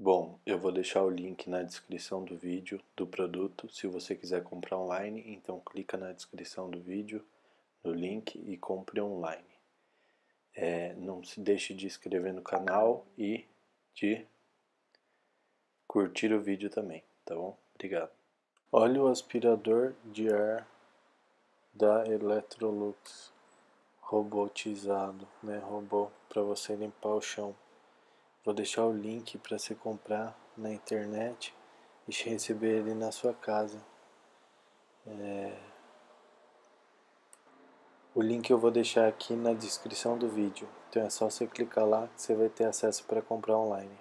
Bom, eu vou deixar o link na descrição do vídeo do produto. Se você quiser comprar online, então clica na descrição do vídeo, no link e compre online. Não se deixe de inscrever no canal e de curtir o vídeo também, tá bom? Obrigado. Olha o aspirador de ar da Electrolux, robotizado, né? Robô para você limpar o chão. Vou deixar o link para você comprar na internet e receber ele na sua casa. O link eu vou deixar aqui na descrição do vídeo. Então é só você clicar lá que você vai ter acesso para comprar online.